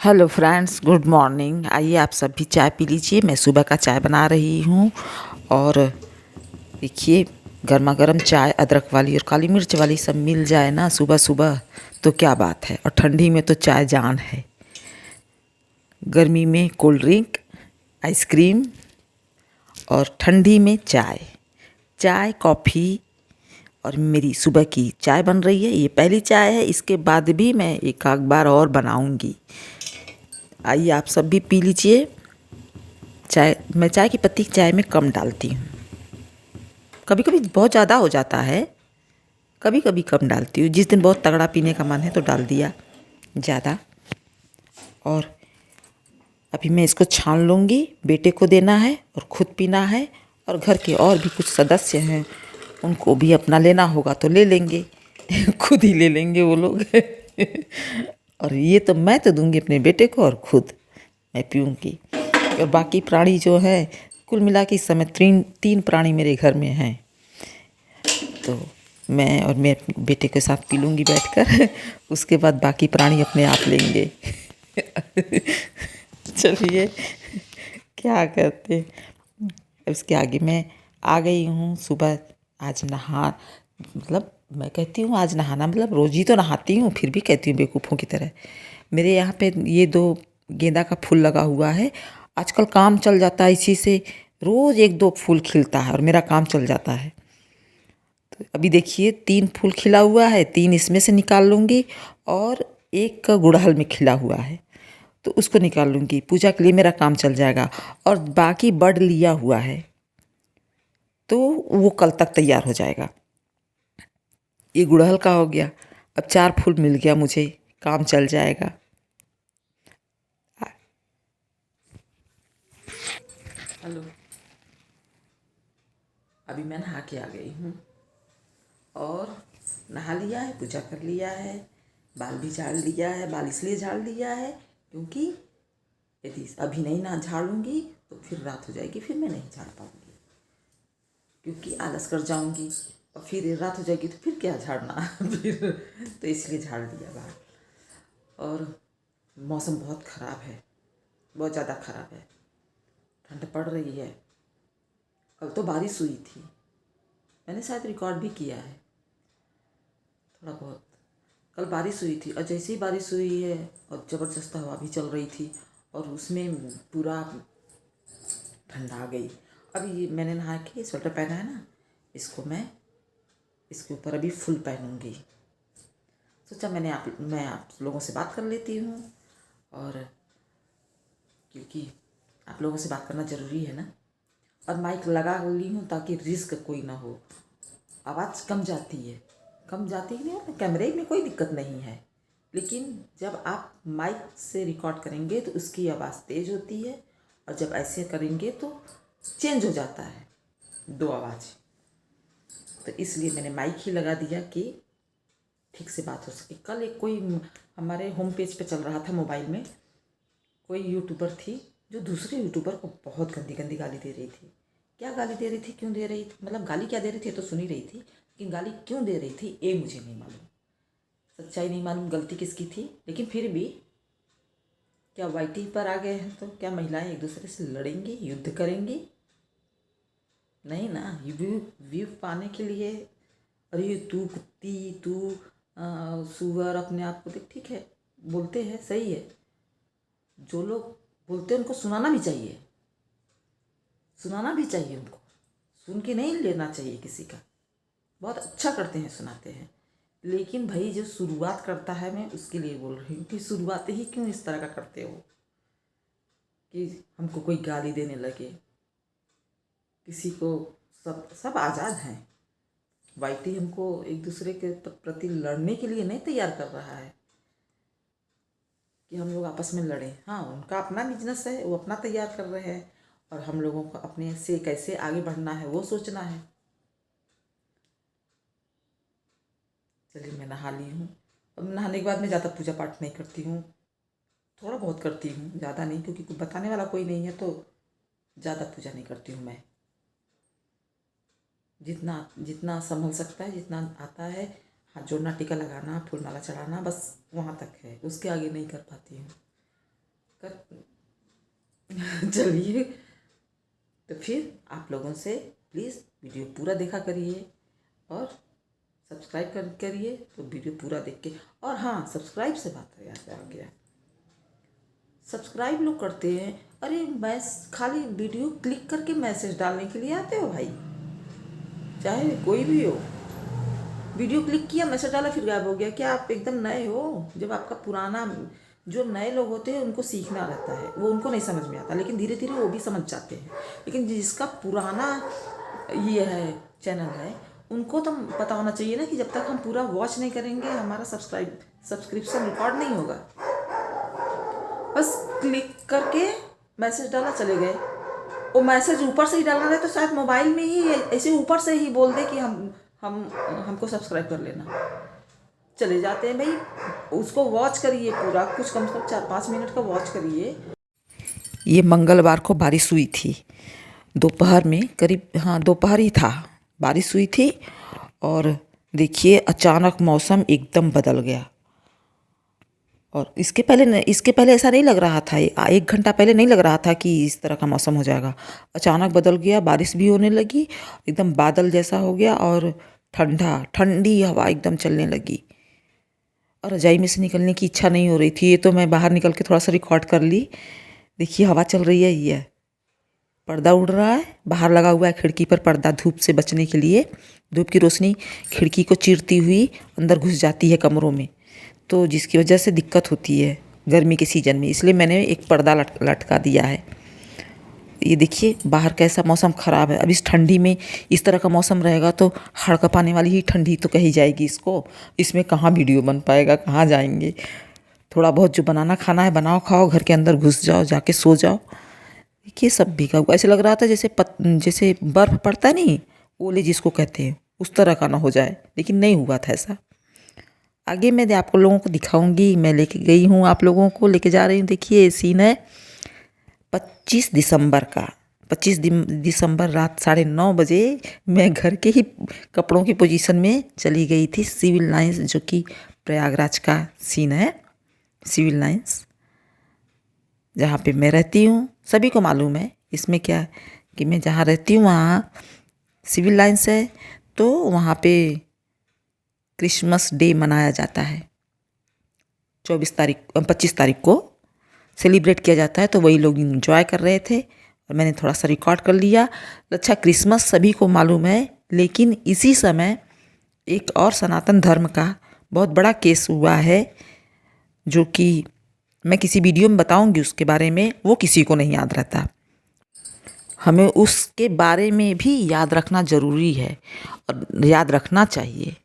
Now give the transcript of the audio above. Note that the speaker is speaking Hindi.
Hello friends, good morning. आइए आप सब भी चाय पी लीजिए। मैं सुबह का चाय बना रही हूँ और देखिए, गर्मा गर्म चाय अदरक वाली और काली मिर्च वाली सब मिल जाए ना सुबह सुबह तो क्या बात है। और ठंडी में तो चाय जान है। गर्मी में कोल्ड ड्रिंक, आइसक्रीम और ठंडी में चाय। चाय कॉफ़ी और मेरी सुबह की चाय बन रही है। ये पहली चाय है, इसके बाद भी मैं एक आध बार और बनाऊंगी। आइए आप सब भी पी लीजिए चाय। मैं चाय की पत्ती चाय में कम डालती हूँ। कभी कभी बहुत ज़्यादा हो जाता है, कभी कभी कम डालती हूँ। जिस दिन बहुत तगड़ा पीने का मन है तो डाल दिया ज़्यादा। और अभी मैं इसको छान लूँगी। बेटे को देना है और ख़ुद पीना है, और घर के और भी कुछ सदस्य हैं उनको भी अपना लेना होगा तो ले लेंगे। खुद ही ले लेंगे वो लोग। और ये तो मैं तो दूंगी अपने बेटे को और ख़ुद मैं पीऊँगी। और बाकी प्राणी जो हैं, कुल मिला के इस समय तीन प्राणी मेरे घर में हैं। तो मैं और मेरे बेटे के साथ पी लूँगी बैठकर। उसके बाद बाकी प्राणी अपने आप लेंगे। चलिए, क्या कहते हैं। इसके आगे मैं आ गई हूँ सुबह। आज मतलब मैं कहती हूँ आज नहाना, मतलब रोज़ ही तो नहाती हूँ, फिर भी कहती हूँ बेवकूफ़ों की तरह। मेरे यहाँ पे ये 2 गेंदा का फूल लगा हुआ है। आजकल काम चल जाता है इसी से, रोज़ 1-2 फूल खिलता है और मेरा काम चल जाता है। तो अभी देखिए 3 फूल खिला हुआ है, 3 इसमें से निकाल लूँगी और 1 का गुड़हल में खिला हुआ है तो उसको निकाल लूँगी। पूजा के लिए मेरा काम चल जाएगा। और बाकी बड लिया हुआ है तो वो कल तक तैयार हो जाएगा। ये गुड़हल का हो गया। अब 4 फूल मिल गया मुझे, काम चल जाएगा। हेलो, अभी मैं नहा के आ गई हूँ और नहा लिया है, पूजा कर लिया है, बाल भी झाड़ लिया है। बाल इसलिए झाड़ लिया है क्योंकि यदि अभी नहीं ना झाड़ूंगी तो फिर रात हो जाएगी, फिर मैं नहीं झाड़ पाऊँगी क्योंकि आलस कर जाऊँगी और फिर रात हो जाएगी तो फिर क्या झाड़ना। फिर तो इसलिए झाड़ दिया बाल। और मौसम बहुत ख़राब है, बहुत ज़्यादा ख़राब है। ठंड पड़ रही है। कल तो बारिश हुई थी, मैंने शायद रिकॉर्ड भी किया है थोड़ा बहुत। कल बारिश हुई थी और जैसे ही बारिश हुई है और ज़बरदस्त हवा भी चल रही थी और उसमें पूरा ठंड आ गई। अभी मैंने नहा के स्वेटर पहना है ना, इसको मैं इसके ऊपर अभी फुल पहनूंगी। सोचा मैं आप लोगों से बात कर लेती हूँ, और क्योंकि आप लोगों से बात करना ज़रूरी है ना। और माइक लगा ली हूँ ताकि रिस्क कोई ना हो। आवाज़ कम जाती है नहीं है, कैमरे में कोई दिक्कत नहीं है, लेकिन जब आप माइक से रिकॉर्ड करेंगे तो उसकी आवाज़ तेज़ होती है और जब ऐसे करेंगे तो चेंज हो जाता है 2 आवाज़। तो इसलिए मैंने माइक ही लगा दिया कि ठीक से बात हो सके। कल एक कोई हमारे होम पेज पे चल रहा था मोबाइल में, कोई यूट्यूबर थी जो दूसरे यूट्यूबर को बहुत गंदी गंदी गाली दे रही थी। क्या गाली दे रही थी, क्यों दे रही थी, मतलब गाली क्या दे रही थी तो सुन ही रही थी, लेकिन गाली क्यों दे रही थी ये मुझे नहीं मालूम, सच्चाई नहीं मालूम, गलती किसकी थी। लेकिन फिर भी क्या वाईटी पर आ गए हैं तो क्या महिलाएं एक दूसरे से लड़ेंगी, युद्ध करेंगी? नहीं ना। व्यू पाने के लिए, अरे तू कुत्ती, तू सुअर, अपने आप को देख, ठीक है बोलते हैं, सही है। जो लोग बोलते हैं उनको सुनाना भी चाहिए, उनको सुन के नहीं लेना चाहिए किसी का। बहुत अच्छा करते हैं, सुनाते हैं। लेकिन भाई जो शुरुआत करता है, मैं उसके लिए बोल रही हूँ कि शुरुआत ही क्यों इस तरह का करते हो कि हमको कोई गाली देने लगे। किसी को सब आज़ाद हैं। वाईटी हमको एक दूसरे के प्रति लड़ने के लिए नहीं तैयार कर रहा है कि हम लोग आपस में लड़ें। हाँ, उनका अपना बिजनेस है, वो अपना तैयार कर रहे हैं, और हम लोगों को अपने से कैसे आगे बढ़ना है वो सोचना है। चलिए, मैं नहा ली हूँ। अब नहाने के बाद मैं ज़्यादा पूजा पाठ नहीं करती हूँ, थोड़ा बहुत करती हूँ, ज़्यादा नहीं, क्योंकि कुछ बताने वाला कोई नहीं है तो ज़्यादा पूजा नहीं करती हूँ मैं। जितना जितना संभल सकता है, जितना आता है, हाथ जोड़ना, टीका लगाना, फूल माला चढ़ाना, बस वहाँ तक है, उसके आगे नहीं कर पाती हूँ। चलिए, तो फिर आप लोगों से प्लीज़ वीडियो पूरा देखा करिए और सब्सक्राइब करिए। तो वीडियो पूरा देख के, और हाँ, सब्सक्राइब से बात याद आ गया, सब्सक्राइब लोग करते हैं, अरे मैं खाली वीडियो क्लिक करके मैसेज डालने के लिए आते हो भाई, चाहे कोई भी हो, वीडियो क्लिक किया, मैसेज डाला, फिर गायब हो गया। क्या आप एकदम नए हो? जब आपका पुराना, जो नए लोग होते हैं उनको सीखना रहता है, वो उनको नहीं समझ में आता, लेकिन धीरे धीरे वो भी समझ जाते हैं। लेकिन जिसका पुराना ये है चैनल है, उनको तो पता होना चाहिए ना कि जब तक हम पूरा वॉच नहीं करेंगे हमारा सब्सक्रिप्शन रिकॉर्ड नहीं होगा। बस क्लिक करके मैसेज डाला, चले गए। वो मैसेज ऊपर से ही डालना रहे तो शायद मोबाइल में ही ऐसे ऊपर से ही बोल दे कि हमको सब्सक्राइब कर लेना, चले जाते हैं भाई। उसको वॉच करिए पूरा, कुछ कम से कम 4-5 मिनट का वॉच करिए। ये मंगलवार को बारिश हुई थी दोपहर में, करीब, हाँ दोपहर ही था, बारिश हुई थी। और देखिए अचानक मौसम एकदम बदल गया। और इसके पहले ऐसा नहीं लग रहा था, 1 घंटा पहले नहीं लग रहा था कि इस तरह का मौसम हो जाएगा। अचानक बदल गया, बारिश भी होने लगी, एकदम बादल जैसा हो गया, और ठंडी हवा एकदम चलने लगी। और रजाई में से निकलने की इच्छा नहीं हो रही थी। ये तो मैं बाहर निकल के थोड़ा सा रिकॉर्ड कर ली। देखिए हवा चल रही है, ये पर्दा उड़ रहा है, बाहर लगा हुआ है खिड़की पर पर्दा, धूप से बचने के लिए। धूप की रोशनी खिड़की को चीरती हुई अंदर घुस जाती है कमरों में, तो जिसकी वजह से दिक्कत होती है गर्मी के सीज़न में, इसलिए मैंने एक पर्दा लटका दिया है। ये देखिए बाहर कैसा मौसम ख़राब है। अब इस ठंडी में इस तरह का मौसम रहेगा तो हड़कंपाने वाली ही ठंडी तो कही जाएगी इसको। इसमें कहाँ वीडियो बन पाएगा, कहाँ जाएंगे। थोड़ा बहुत जो बनाना खाना है बनाओ, खाओ, घर के अंदर घुस जाओ, जाके सो जाओ। देखिए सब भीगा हुआ, ऐसे लग रहा था जैसे बर्फ़ पड़ता नहीं, ओले जिसको कहते हैं, उस तरह का ना हो जाए, लेकिन नहीं हुआ था ऐसा। आगे मैं आप लोगों को दिखाऊंगी, मैं लेके गई हूँ, आप लोगों को लेके जा रही हूँ। देखिए सीन है 25 दिसंबर का। 25 दिसंबर रात 9:30 बजे मैं घर के ही कपड़ों की पोजीशन में चली गई थी सिविल लाइंस, जो कि प्रयागराज का सीन है। सिविल लाइंस जहाँ पे मैं रहती हूँ, सभी को मालूम है। इसमें क्या है कि मैं जहाँ रहती हूँ वहाँ सिविल लाइंस है, तो वहाँ पे क्रिसमस डे मनाया जाता है। 25 तारीख को सेलिब्रेट किया जाता है, तो वही लोग इंजॉय कर रहे थे और मैंने थोड़ा सा रिकॉर्ड कर लिया। अच्छा, क्रिसमस सभी को मालूम है, लेकिन इसी समय एक और सनातन धर्म का बहुत बड़ा केस हुआ है, जो कि मैं किसी वीडियो में बताऊंगी उसके बारे में। वो किसी को नहीं याद रहता, हमें उसके बारे में भी याद रखना ज़रूरी है और याद रखना चाहिए।